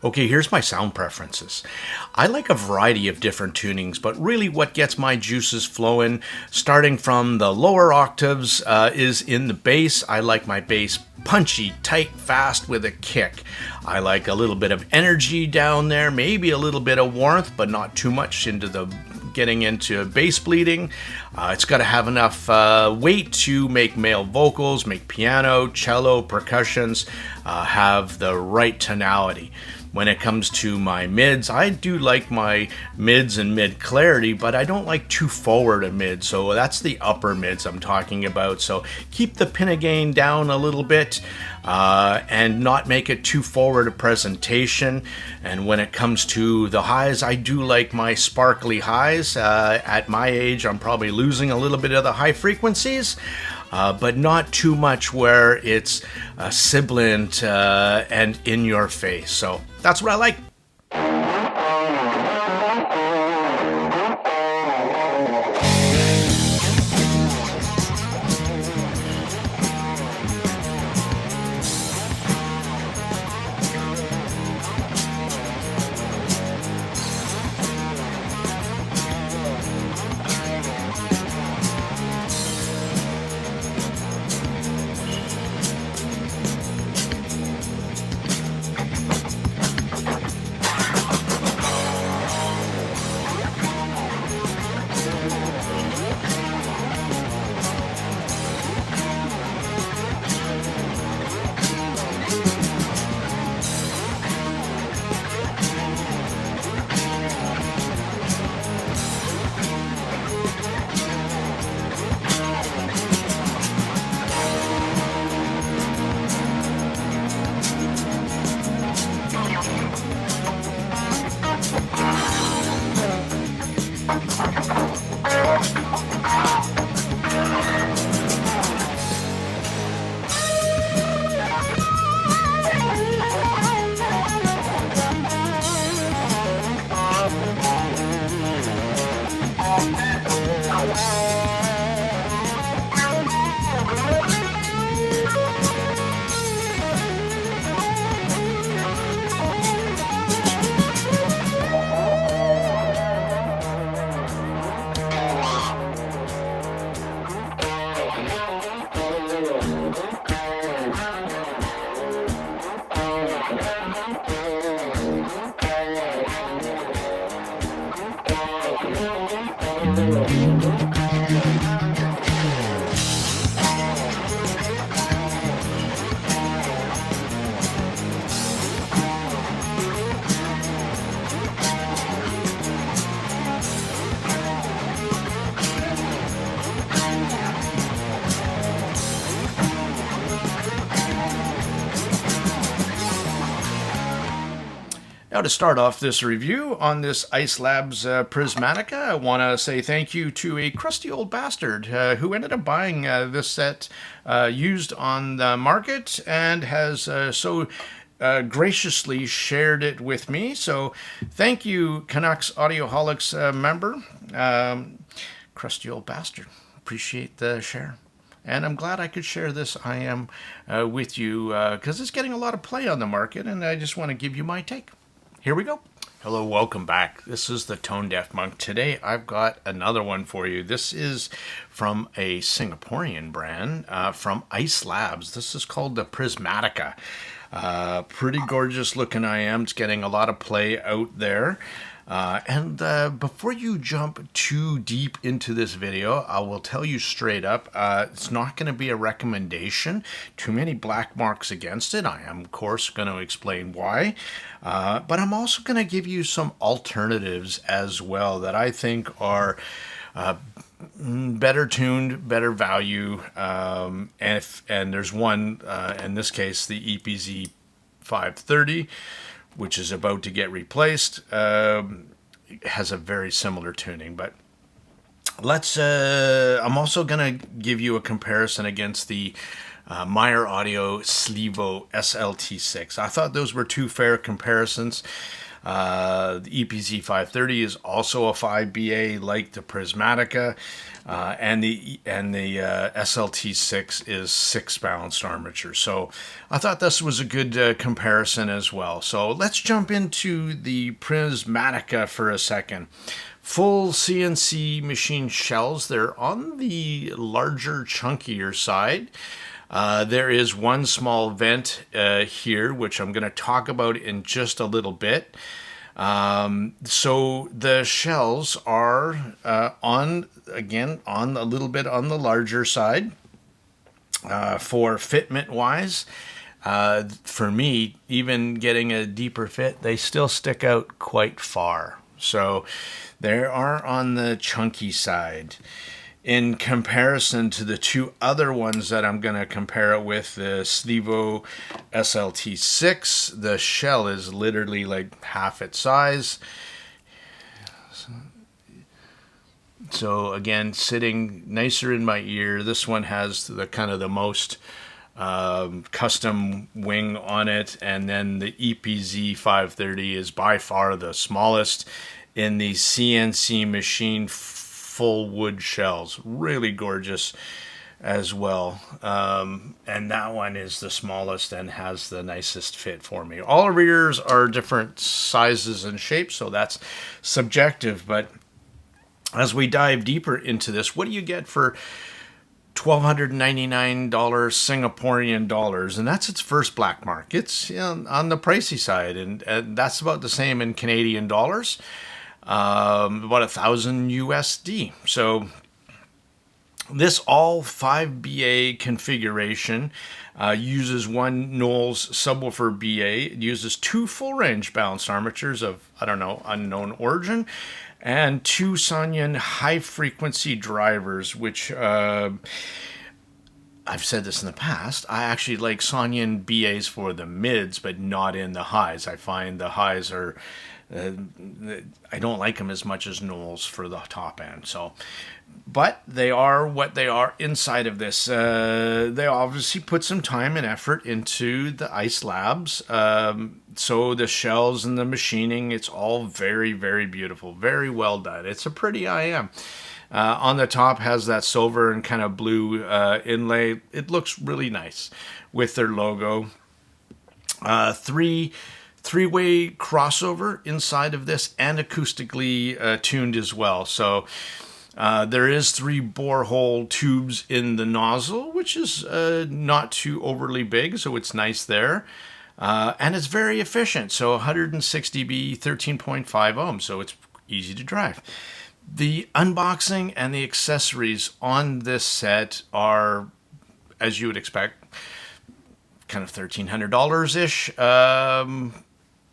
Okay, here's my sound preferences. I like a variety of different tunings, but really what gets my juices flowing, starting from the lower octaves, is in the bass. I like my bass punchy, tight, fast with a kick. I like a little bit of energy down there, maybe a little bit of warmth, but not too much into the getting into bass bleeding. It's got to have enough weight to make male vocals, make piano, cello, percussions, have the right tonality. When it comes to my mids, I do like my mids and mid clarity, but I don't like too forward a mid, so that's the upper mids I'm talking about. So keep the pinna gain down a little bit and not make it too forward a presentation. And when it comes to the highs, I do like my sparkly highs. At my age, I'm probably losing a little bit of the high frequencies. But not too much where it's sibilant and in your face. So that's what I like. Now, to start off this review on this Ice Labs Prismatica, I want to say thank you to a crusty old bastard who ended up buying this set used on the market and has so graciously shared it with me. So thank you, Canucks Audioholics member. Crusty old bastard. Appreciate the share. And I'm glad I could share this I am with you because it's getting a lot of play on the market, and I just want to give you my take. Here we go. Hello, welcome back. This is the Tone Deaf Monk. Today I've got another one for you. This is from a Singaporean brand from Ice Labs. This is called the Prismatica. Pretty gorgeous looking I am. It's getting a lot of play out there. And before you jump too deep into this video, I will tell you straight up, it's not going to be a recommendation. Too many black marks against it. I am, of course, going to explain why. But I'm also going to give you some alternatives as well that I think are better tuned, better value. And there's one, in this case, the EPZ 530. Which is about to get replaced, has a very similar tuning. But let's. I'm also gonna give you a comparison against the Myer-Audio SLIIVO SLT6. I thought those were two fair comparisons. The EPZ 530 is also a 5BA like the Prismatica, and the SLT6 is 6 balanced armature. So I thought this was a good comparison as well. So let's jump into the Prismatica for a second. Full CNC machine shells. They're on the larger, chunkier side. There is one small vent here, which I'm going to talk about in just a little bit. So the shells are on a little bit on the larger side for fitment wise. For me, even getting a deeper fit, they still stick out quite far. So they are on the chunky side. In comparison to the two other ones that I'm going to compare it with, the SLIIVO SLT6, the shell is literally like half its size. So again, sitting nicer in my ear. This one has the kind of the most custom wing on it, and then the EPZ 530 is by far the smallest in the CNC machine full wood shells. Really gorgeous as well. And that one is the smallest and has the nicest fit for me. All rears are different sizes and shapes, so that's subjective. But as we dive deeper into this, what do you get for $1,299 Singaporean dollars? And that's its first black mark. It's on the pricey side, and that's about the same in Canadian dollars. About 1,000 USD. So this all 5BA configuration uses one Knowles subwoofer BA. It uses 2 full range balanced armatures of, unknown origin, and 2 Sanyon high frequency drivers, which I've said this in the past. I actually like Sanyon BAs for the mids, but not in the highs. I find the highs are I don't like them as much as Knowles for the top end. So, but they are what they are inside of this. They obviously put some time and effort into the ice labs. So the shells and the machining, it's all very, very beautiful, very well done. It's a pretty IM. On the top has that silver and kind of blue inlay. It looks really nice with their logo. Three-way crossover inside of this, and acoustically tuned as well. So there is 3 borehole tubes in the nozzle, which is not too overly big, so it's nice there. And it's very efficient. So 160B, 13.5 ohms, so it's easy to drive. The unboxing and the accessories on this set are, as you would expect, kind of $1,300-ish.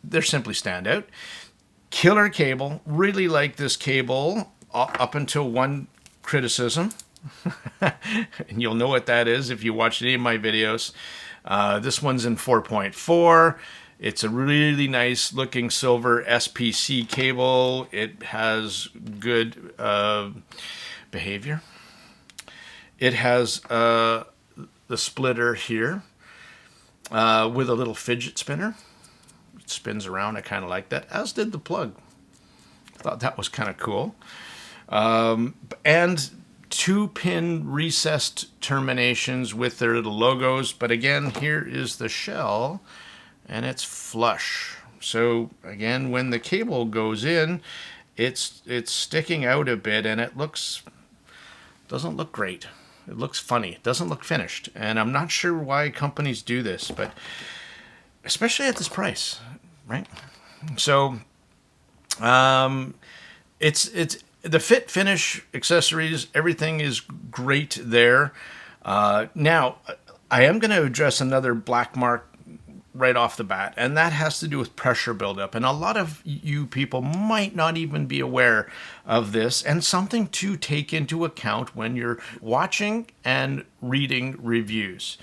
They're simply standout. Killer cable. Really like this cable up until one criticism. And you'll know what that is if you watch any of my videos. This one's in 4.4. It's a really nice looking silver SPC cable. It has good behavior. It has the splitter here with a little fidget spinner. It spins around. I kind of like that, as did the plug. Thought that was kind of cool. And 2-pin recessed terminations with their little logos. But again, here is the shell, and it's flush. So again, when the cable goes in, it's sticking out a bit, and it doesn't look great. It looks funny. It doesn't look finished. And I'm not sure why companies do this, but especially at this price, right? So it's the fit, finish, accessories, everything is great there. Now, I am going to address another black mark right off the bat, and that has to do with pressure buildup. And a lot of you people might not even be aware of this, and something to take into account when you're watching and reading reviews,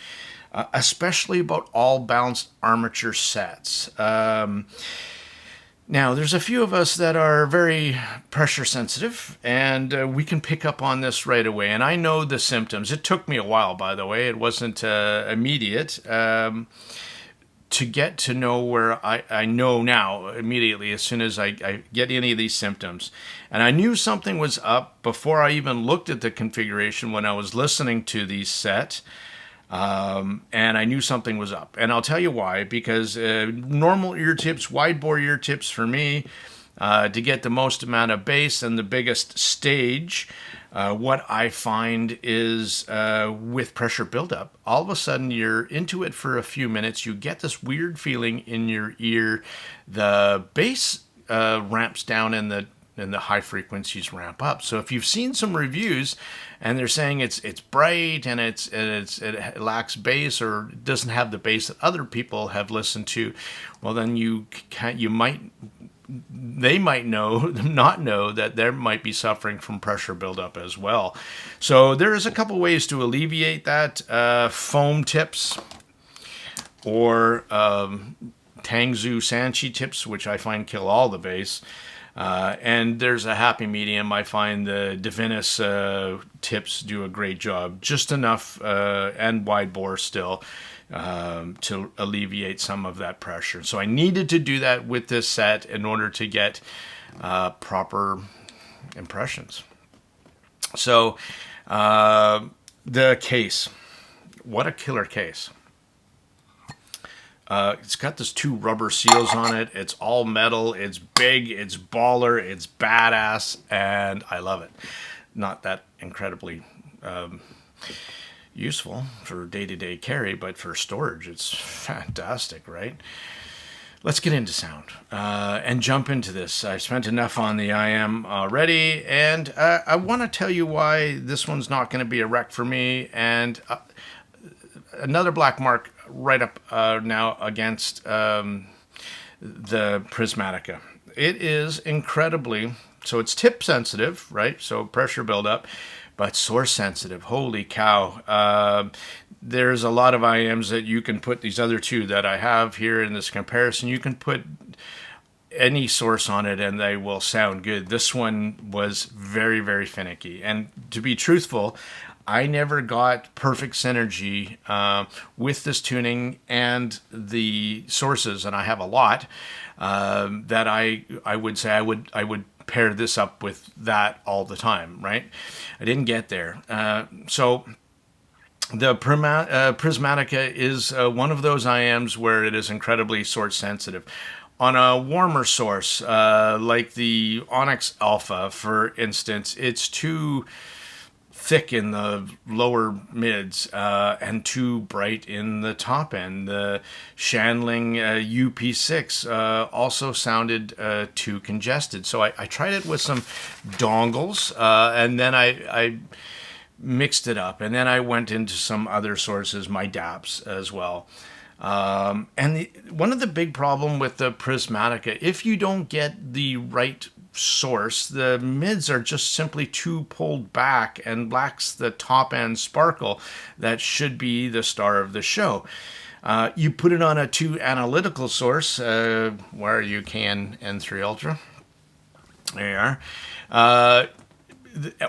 especially about all balanced armature sets. Now, there's a few of us that are very pressure sensitive, and we can pick up on this right away. And I know the symptoms. It took me a while, by the way. It wasn't immediate. to get to know where I know now immediately as soon as I get any of these symptoms. And I knew something was up before I even looked at the configuration when I was listening to these set. And I knew something was up. And I'll tell you why, because normal ear tips, wide bore ear tips for me, to get the most amount of bass and the biggest stage, what I find is with pressure buildup, all of a sudden you're into it for a few minutes, you get this weird feeling in your ear, the bass ramps down and the high frequencies ramp up. So if you've seen some reviews and they're saying it's bright and it lacks bass or doesn't have the bass that other people have listened to, well then they might not know that they might be suffering from pressure buildup as well. So there's a couple ways to alleviate that. Foam tips or Tangzu Sanchi tips, which I find kill all the bass. And there's a happy medium. I find the Divinus tips do a great job, just enough and wide bore still to alleviate some of that pressure. So I needed to do that with this set in order to get proper impressions. So the case, what a killer case. It's got this 2 rubber seals on it. It's all metal. It's big. It's baller. It's badass. And I love it. Not that incredibly useful for day-to-day carry, but for storage, it's fantastic, right? Let's get into sound and jump into this. I spent enough on the IM already, and I want to tell you why this one's not going to be a wreck for me. And another black mark right up now against the Prismatica. It is incredibly, so it's tip sensitive, right? So pressure buildup, but source sensitive. Holy cow. There's a lot of IMs that you can put, these other 2 that I have here in this comparison, you can put any source on it and they will sound good. This one was very, very finicky. And to be truthful, I never got perfect synergy with this tuning and the sources, and I have a lot that I would say I would pair this up with that all the time, right? I didn't get there. So the Prismatica is one of those IMs where it is incredibly source sensitive. On a warmer source, like the Onyx Alpha, for instance, it's too thick in the lower mids and too bright in the top end. The Shanling UP6 also sounded too congested. So I tried it with some dongles and then I mixed it up. And then I went into some other sources, my DAPs as well. And one of the big problem with the Prismatica, if you don't get the right source, the mids are just simply too pulled back and lacks the top end sparkle that should be the star of the show. You put it on a 2 analytical source, where you can N3 Ultra. There you are.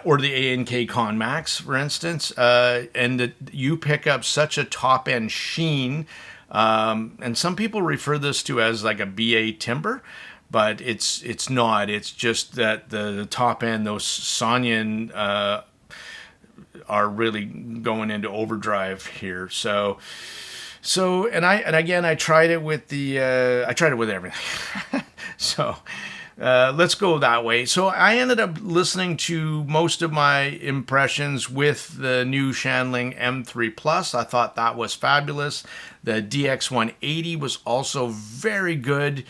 Or the A&K Con Max, for instance, and you pick up such a top end sheen, and some people refer this to as like a BA timbre. But it's not. It's just that the top end, those Sonyan are really going into overdrive here. So I tried it with everything. So let's go that way. So I ended up listening to most of my impressions with the new Shanling M3 Plus. I thought that was fabulous. The DX180 was also very good.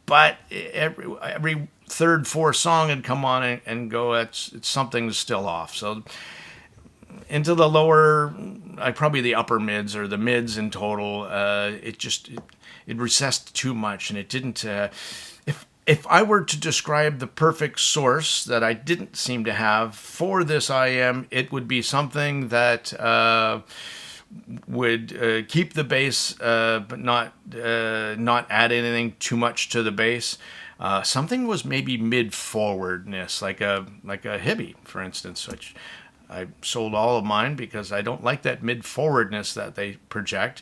But every third, fourth song had come on and go, it's something that's still off. So into the lower, probably the upper mids or the mids in total, it recessed too much, and it didn't. If I were to describe the perfect source that I didn't seem to have for this IM, it would be something that would keep the bass, but not add anything too much to the bass. Something was maybe mid-forwardness, like a Hibby, for instance, which I sold all of mine because I don't like that mid-forwardness that they project.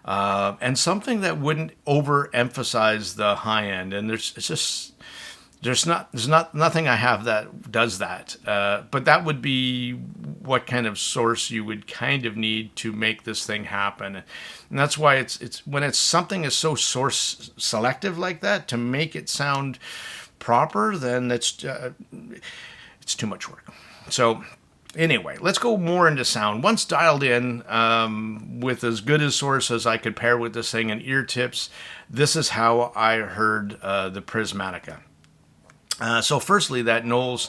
and something that wouldn't overemphasize the high end. And there's nothing I have that does that. But that would be what kind of source you would kind of need to make this thing happen. And that's why it's when it's something is so source selective like that, to make it sound proper, then it's too much work. So anyway, let's go more into sound. Once dialed in, with as good a source as I could pair with this thing and ear tips, this is how I heard the Prismatica. So firstly, that Knowles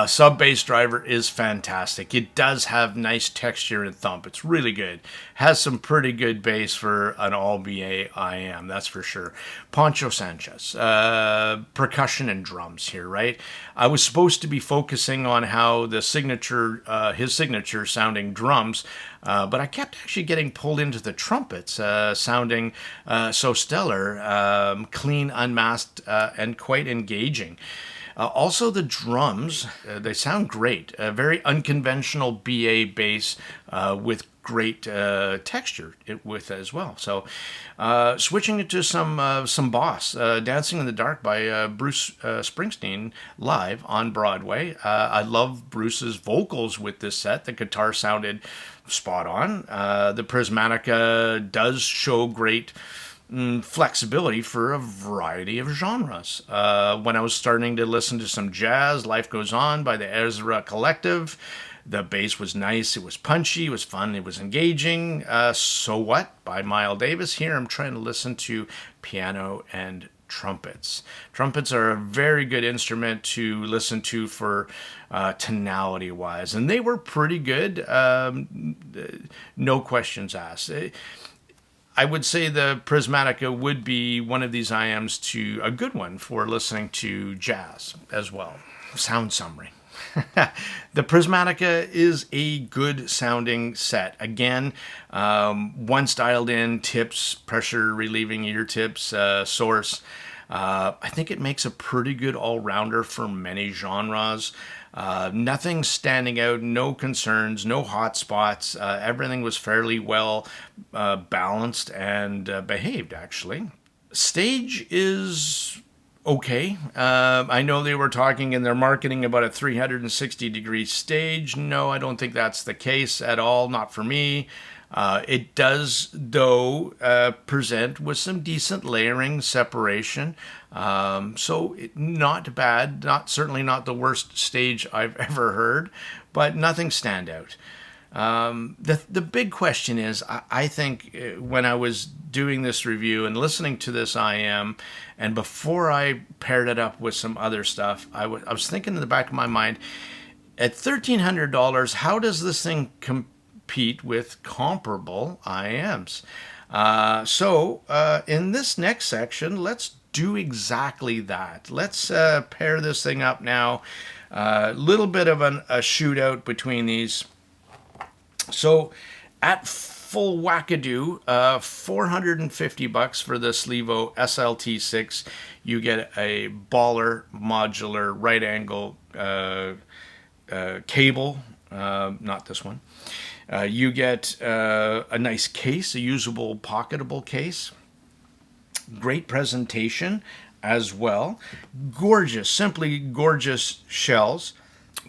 sub bass driver is fantastic. It does have nice texture and thump. It's really good. Has some pretty good bass for an all BA IM, that's for sure. Poncho Sanchez, percussion and drums here, right? I was supposed to be focusing on how the signature, his signature sounding drums, but I kept actually getting pulled into the trumpets, sounding so stellar, clean, unmasked, and quite engaging. Also, the drums, they sound great. A very unconventional BA bass with great texture with as well. So, switching it to some Boss, Dancing in the Dark by Bruce Springsteen live on Broadway. I love Bruce's vocals with this set. The guitar sounded spot on. The Prismatica does show great flexibility for a variety of genres. When I was starting to listen to some jazz, Life Goes On by the Ezra Collective, the bass was nice, it was punchy, it was fun, it was engaging. So What by Miles Davis. Here I'm trying to listen to piano and trumpets. Trumpets are a very good instrument to listen to for tonality wise, and they were pretty good, no questions asked. I would say the Prismatica would be one of these IMs to a good one for listening to jazz as well. Sound summary. The Prismatica is a good sounding set. Again, once dialed in, tips, pressure relieving ear tips, source. I think it makes a pretty good all-rounder for many genres. Nothing standing out, no concerns, no hot spots. Everything was fairly well balanced and behaved, actually. Stage is okay. I know they were talking in their marketing about a 360-degree stage. No, I don't think that's the case at all, not for me. It does, though, present with some decent layering separation. So not bad, certainly not the worst stage I've ever heard, but nothing standout. The big question is, I think when I was doing this review and listening to this IM, and before I paired it up with some other stuff, I was thinking in the back of my mind, at $1,300, how does this thing compete with comparable IMs? So in this next section, let's do exactly that. Let's pair this thing up now. A little bit of a shootout between these. So at full wackadoo, $450 for the SLIIVO SLT6. You get a baller modular right angle cable, not this one. You get a nice case, a usable pocketable case. Great presentation as well. Gorgeous, simply gorgeous shells.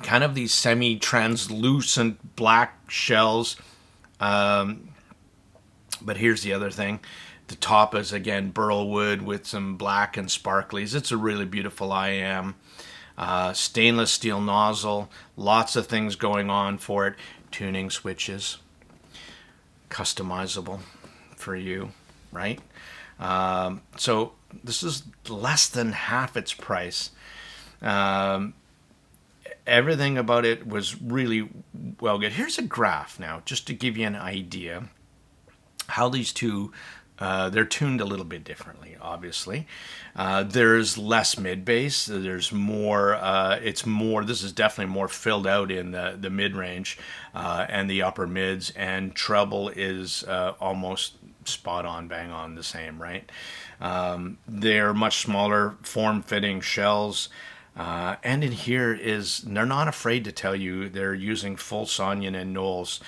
Kind of these semi-translucent black shells. But here's the other thing. The top is, again, burl wood with some black and sparklies. It's a really beautiful IM. Stainless steel nozzle. Lots of things going on for it. Tuning switches. Customizable for you, right? So this is less than half its price. Everything about it was really well good. Here's a graph now, just to give you an idea how these two, they're tuned a little bit differently, obviously. There's less mid-bass. There's more, this is definitely more filled out in the mid-range and the upper mids, and treble is almost spot on, bang on the same, right? They're much smaller, form-fitting shells. And in here they're not afraid to tell you they're using full Sonyan and Knowles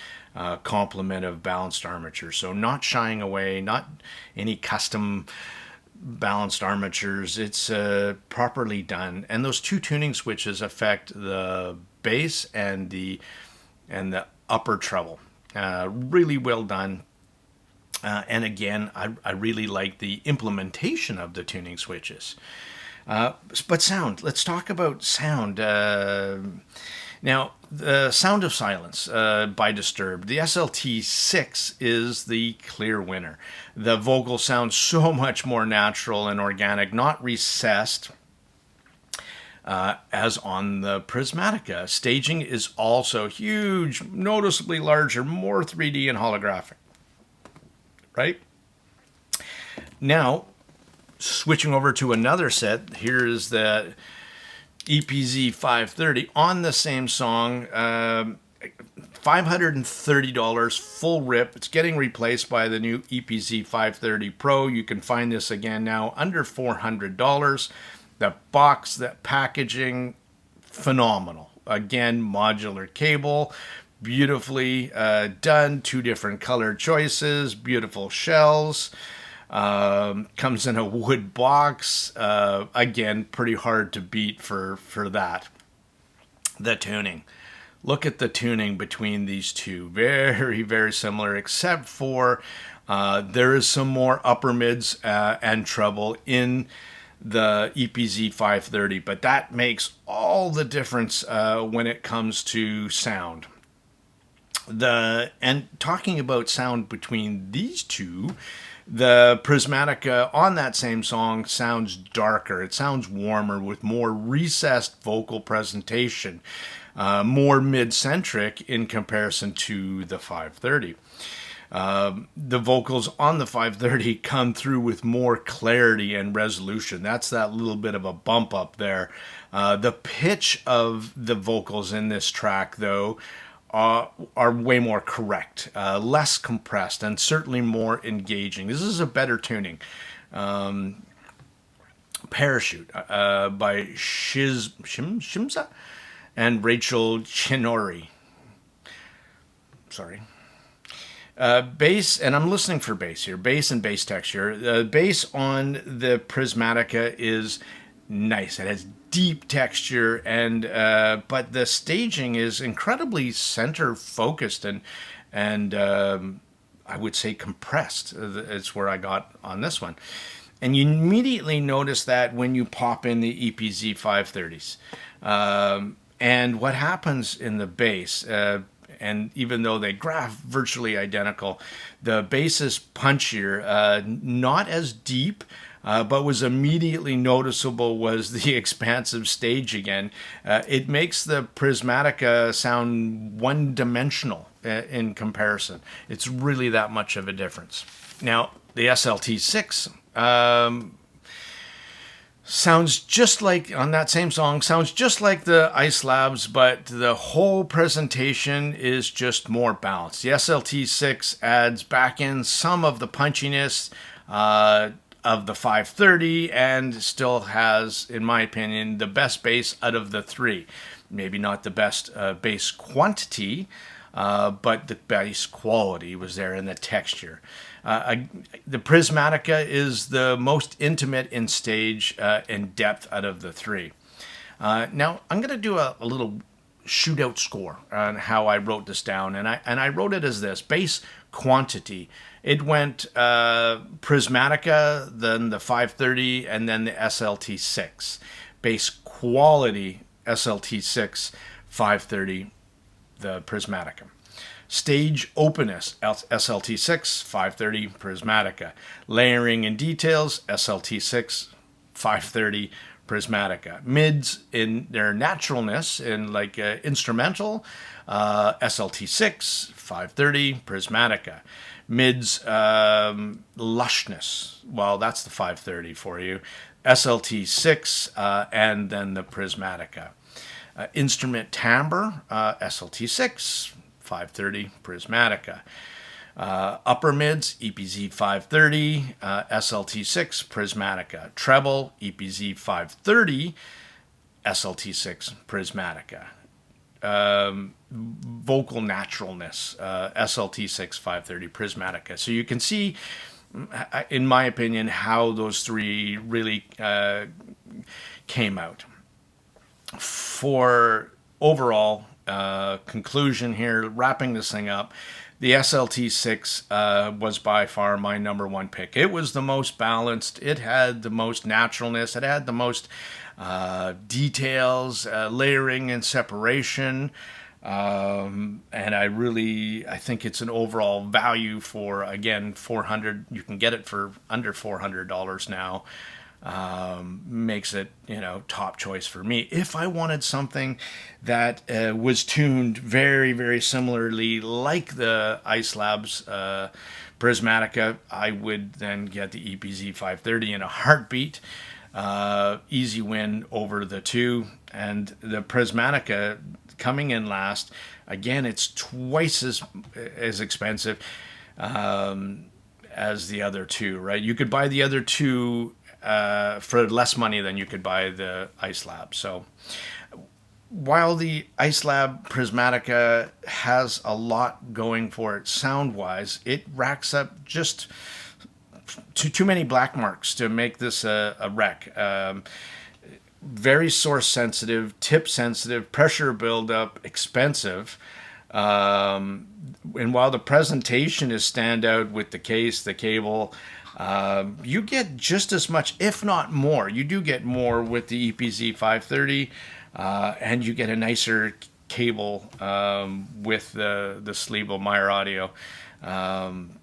complement of balanced armature. So not shying away, not any custom balanced armatures. It's properly done. And those two tuning switches affect the bass and the upper treble. Really well done. And again, I really like the implementation of the tuning switches. But sound, let's talk about sound. Now, the Sound of Silence by Disturbed. The SLT6 is the clear winner. The vocals sound so much more natural and organic, not recessed as on the Prismatica. Staging is also huge, noticeably larger, more 3D and holographic. Right? Now, switching over to another set, here is the EPZ 530 on the same song. $530 full rip. It's getting replaced by the new EPZ 530 Pro. You can find this again now under $400. The box, that packaging, phenomenal. Again, modular cable, beautifully done. Two different color choices, beautiful shells. Comes in a wood box. Again, pretty hard to beat for that. The tuning. Look at the tuning between these two. Very, very similar, except for there is some more upper mids and treble in the EPZ 530, but that makes all the difference when it comes to sound. And talking about sound between these two, the Prismatica on that same song sounds darker. It sounds warmer with more recessed vocal presentation, more mid-centric in comparison to the 530. The vocals on the 530 come through with more clarity and resolution. That's that little bit of a bump up there. The pitch of the vocals in this track, though, are way more correct, less compressed, and certainly more engaging. This is a better tuning. Parachute by Shimza and Rachel Chinori. Sorry. Bass, and I'm listening for bass here, bass and bass texture. Bass on the Prismatica is nice. It has deep texture, and but the staging is incredibly center focused and I would say compressed. It's where I got on this one. And you immediately notice that when you pop in the EPZ 530s. And what happens in the bass, and even though they graph virtually identical, the bass is punchier, not as deep, but was immediately noticeable was the expansive stage again. It makes the Prismatica sound one-dimensional in comparison. It's really that much of a difference. Now, the SLT6 sounds just like, on that same song, sounds just like the Ice Labs, but the whole presentation is just more balanced. The SLT6 adds back in some of the punchiness of the 530 and still has, in my opinion, the best bass out of the three. Maybe not the best bass quantity, but the bass quality was there in the texture. The Prismatica is the most intimate in stage and depth out of the three. Now, I'm going to do a little shootout score on how I wrote this down, and I wrote it as this: bass quantity. It went Prismatica, then the 530, and then the SLT6. Bass quality, SLT6, 530, the Prismatica. Stage openness, SLT6, 530, Prismatica. Layering and details, SLT6, 530, Prismatica. Mids in their naturalness, in like instrumental, SLT6, 530, Prismatica. Mids lushness, well, that's the 530 for you. SLT6 and then the Prismatica. Instrument timbre, SLT6, 530, Prismatica. Upper mids, EPZ 530, SLT6, Prismatica. Treble, EPZ 530, SLT6 Prismatica. Vocal naturalness, SLT6 530 Prismatica. So you can see, in my opinion, how those three really came out. For overall conclusion here, wrapping this thing up, the SLT6 was by far my number one pick. It was the most balanced. It had the most naturalness. It had the most details, layering and separation. And I think it's an overall value for, again, $400. You can get it for under $400 now. Makes it, top choice for me. If I wanted something that was tuned very, very similarly like the Ice Labs Prismatica, I would then get the EPZ 530 in a heartbeat. Easy win over the two. And the Prismatica coming in last, again, it's twice as expensive as the other two, right? You could buy the other two for less money than you could buy the Ice Lab. So while the Ice Lab Prismatica has a lot going for it sound-wise, it racks up just too many black marks to make this a wreck. Very source sensitive, tip sensitive, pressure buildup, expensive. And while the presentation is standout with the case, the cable, you get just as much, if not more. You do get more with the EPZ 530, and you get a nicer cable with the SLIIVO Myer-Audio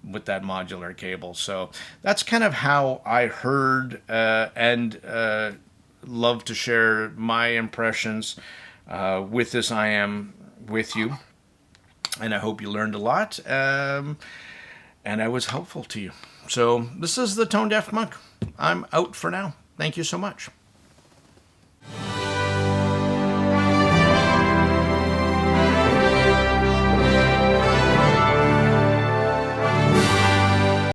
with that modular cable. So that's kind of how I heard and love to share my impressions with this I Am with you. And I hope you learned a lot, and I was helpful to you. So this is the Tone Deaf Monk. I'm out for now. Thank you so much.